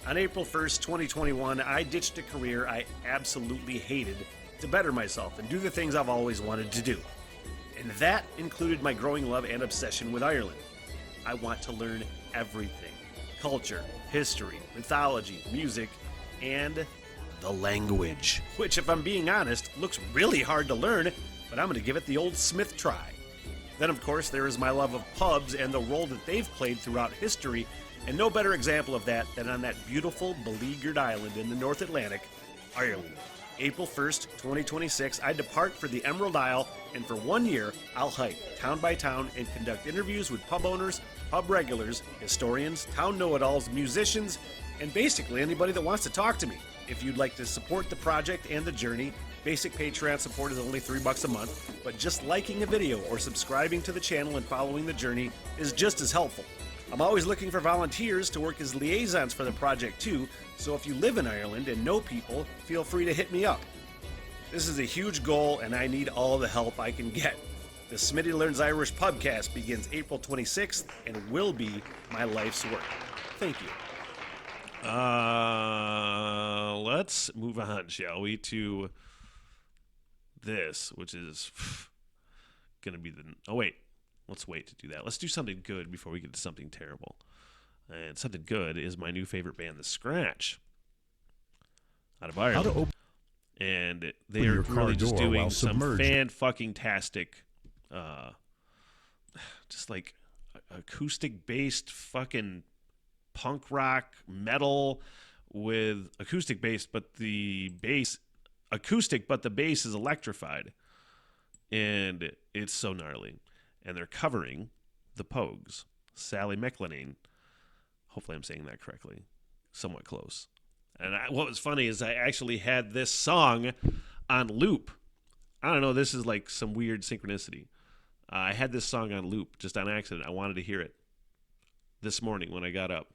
On April 1st, 2021, I ditched a career I absolutely hated to better myself and do the things I've always wanted to do. And that included my growing love and obsession with Ireland. I want to learn everything: culture, history, mythology, music, and the language. Which, if I'm being honest, looks really hard to learn, but I'm going to give it the old Smith try. Then, of course, there is my love of pubs and the role that they've played throughout history, and no better example of that than on that beautiful, beleaguered island in the North Atlantic, Ireland. April 1st, 2026, I depart for the Emerald Isle, and for 1 year, I'll hike town by town and conduct interviews with pub owners, pub regulars, historians, town know-it-alls, musicians, and basically anybody that wants to talk to me. If you'd like to support the project and the journey, basic Patreon support is only $3 a month, but just liking a video or subscribing to the channel and following the journey is just as helpful. I'm always looking for volunteers to work as liaisons for the project too, so if you live in Ireland and know people, feel free to hit me up. This is a huge goal and I need all the help I can get. The Smitty Learns Irish Pubcast begins April 26th and will be my life's work. Thank you. Let's move on, shall we, to this, which is going to be the... Oh, wait. Let's wait to do that. Let's do something good before we get to something terrible. And something good is my new favorite band, The Scratch, out of Ireland. And they are really just doing some fan-fucking-tastic, just like acoustic-based fucking punk rock metal with acoustic bass, but the bass acoustic, but the bass is electrified. And it's so gnarly. And they're covering the Pogues, Sally MacLennane. Hopefully I'm saying that correctly. Somewhat close. And what was funny is I actually had this song on loop. I don't know, this is like some weird synchronicity. I had this song on loop just on accident. I wanted to hear it this morning when I got up.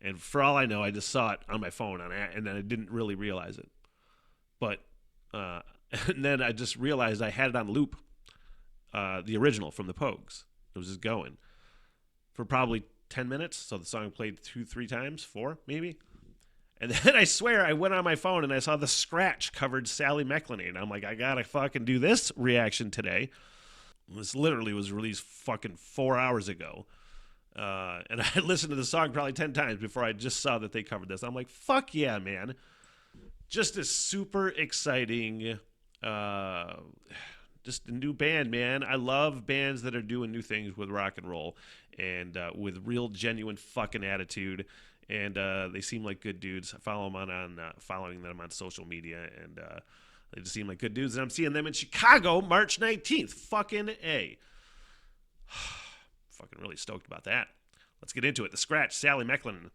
And for all I know, I just saw it on my phone and then I didn't really realize it. But and then I just realized I had it on loop. The original from the Pogues. It was just going for probably 10 minutes. So the song played 2-3 times, 4 maybe. And then I swear I went on my phone and I saw The Scratch covered Sally MacLennane. I'm like, I gotta fucking do this reaction today. This literally was released fucking 4 hours ago. And I listened to the song probably 10 times before I just saw that they covered this. I'm like, fuck yeah, man. Just a super exciting, just a new band, man. I love bands that are doing new things with rock and roll and with real genuine fucking attitude. And they seem like good dudes. I follow them on following them on social media, and they just seem like good dudes. And I'm seeing them in Chicago March 19th. Fucking A. Fucking really stoked about that. Let's get into it. The Scratch, Sally MacLennane.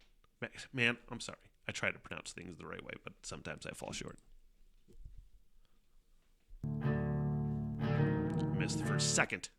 Man, I'm sorry. I try to pronounce things the right way, but sometimes I fall short. Missed the first second.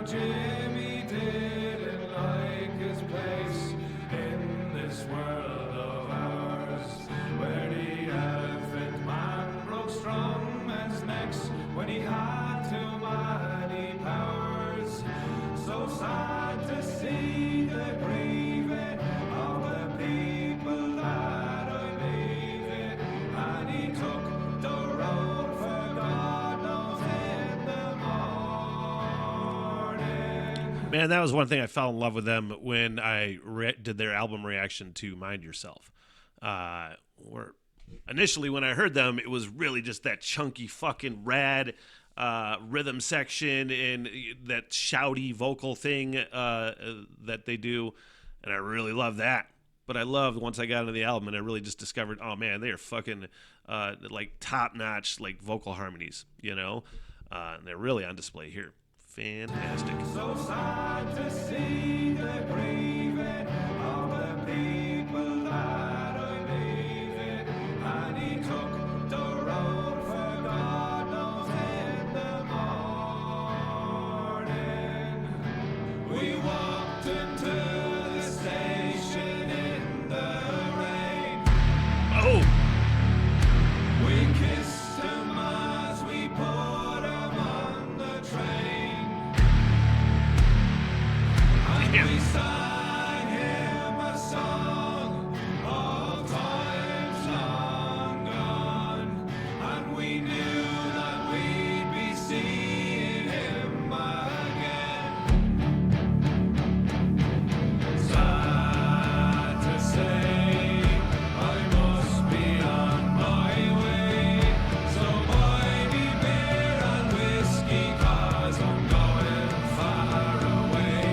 Jimmy didn't like his place in this world of ours, where the elephant man broke strong men's necks when he had too many powers. So sad to see the grieving of the people that I made it, and he took the road for God knows in the morning. Man, that was one thing I fell in love with them when I did their album reaction to Mind Yourself. Where initially when I heard them, it was really just that chunky fucking rad rhythm section and that shouty vocal thing that they do, and I really love that. But I loved once I got into the album and I really just discovered, oh man, they are fucking like top-notch like vocal harmonies, you know, and they're really on display here. Fantastic. So sad to see the grieving of the people that I leaving, and he took the road for God knows in the morning. We walked into the station in the rain. Oh! We kissed him as we put him on the train. Damn. We sang him a song of times long gone, and we knew that we'd be seeing him again. Sad to say, I must be on my way, so buy me beer and whiskey 'cause I'm going far away.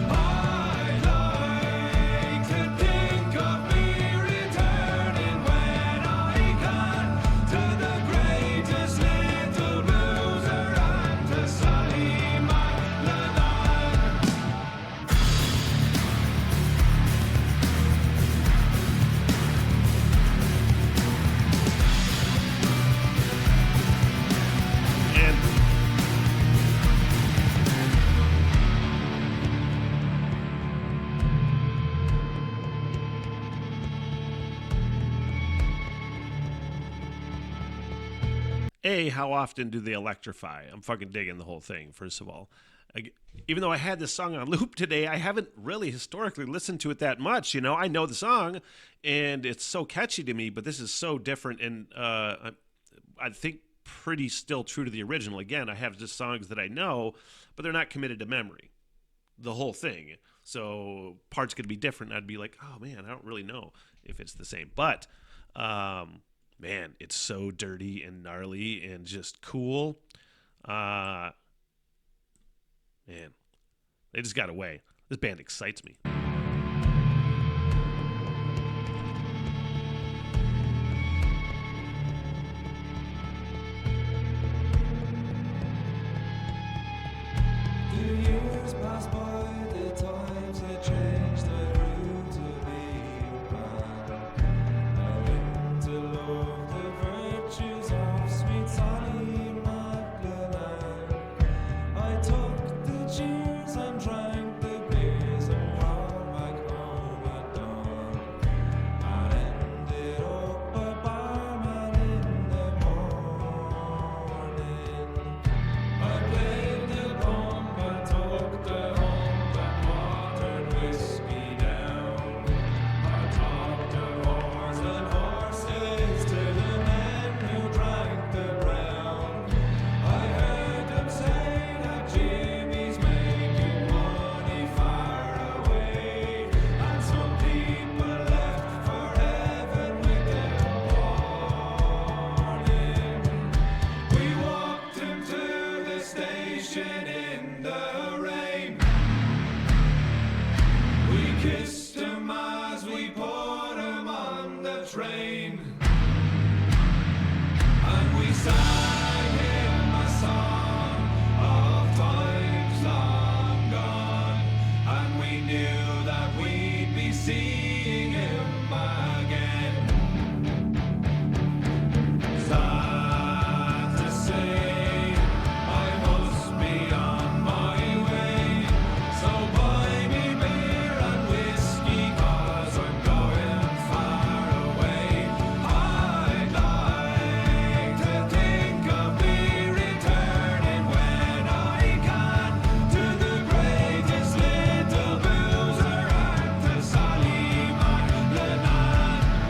I'd like to think of me returning when I can to the greatest little loser and to Sally MacLennane. And how often do they electrify? I'm fucking digging the whole thing, first of all. Even though I had this song on loop today, I haven't really historically listened to it that much. You know, I know the song, and it's so catchy to me, but this is so different, and I think pretty still true to the original. Again, I have just songs that I know, but they're not committed to memory, the whole thing. So parts could be different. I'd be like, oh man, I don't really know if it's the same. But man, it's so dirty and gnarly and just cool. Man, they just got away. This band excites me. The years pass by, the times had changed. I grew to be a man. I learned to love the virtues of sweet Sally MacLennane. I took the cheers and drank the beers and crawled back home at dawn, and ended up a barman in the morning. I played the pump and took the hump and watered whiskey down. I talked of whores and horses to the men who drank the brown. I heard them say that Jimmy's making money far away, and some people left for heaven with their warning. We walked him to the station in the rain. We kissed him as we put him on the train, and we sang him a song of times long gone, and we knew that we'd be seeing him again. Sad to say, I must be on my way, so buy me beer and whiskey 'cause I'm going far away. I'd like to think of me returning when I can to the greatest little boozer and to Sally MacLennane.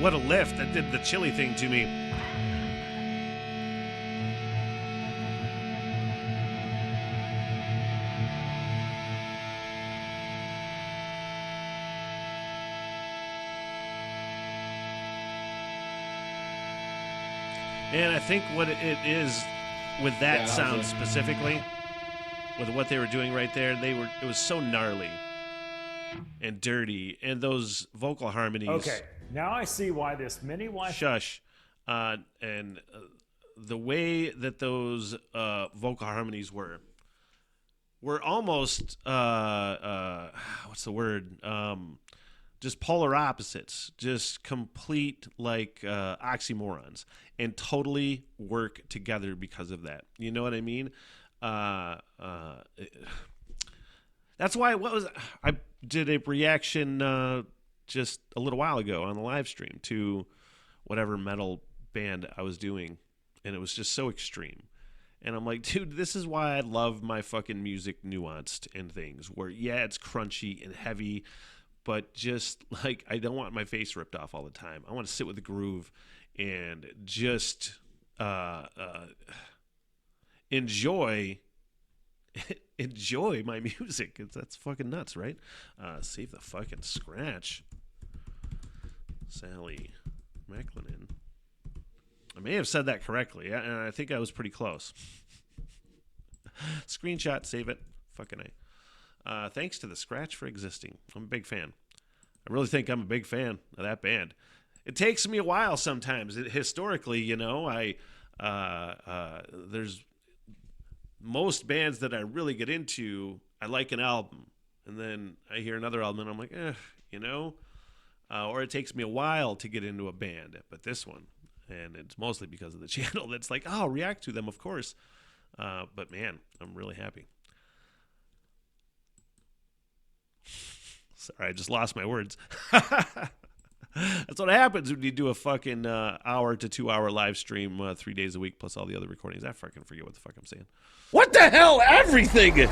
what a lift. That did the chili thing to me. And I think what it is with that sound specifically, with what they were doing right there, it was so gnarly and dirty, and those vocal harmonies. Okay, now I see why this mini Wi-Fi. Shush. And the way that those vocal harmonies were almost what's the word? Just polar opposites, just complete like oxymorons, and totally work together because of that. You know what I mean? That's why I did a reaction just a little while ago on the live stream to whatever metal band I was doing, and it was just so extreme. And I'm like, dude, this is why I love my fucking music nuanced and things where, yeah, it's crunchy and heavy, but just like I don't want my face ripped off all the time. I want to sit with the groove and just enjoy my music. That's fucking nuts, right? Save the fucking scratch. Sally MacLennane. I may have said that correctly, and I think I was pretty close. Screenshot, save it. Fucking A. Thanks to the scratch for existing. I'm a big fan. I really think I'm a big fan of that band. It takes me a while sometimes. Historically, you know, there's most bands that I really get into, I like an album, and then I hear another album, and I'm like, you know, or it takes me a while to get into a band. But this one, and it's mostly because of the channel that's like, oh, I'll react to them, of course. But man, I'm really happy. Sorry, I just lost my words. That's what happens when you do a fucking hour to 2 hour live stream 3 days a week plus all the other recordings. I fucking forget what the fuck I'm saying. What the hell, everything?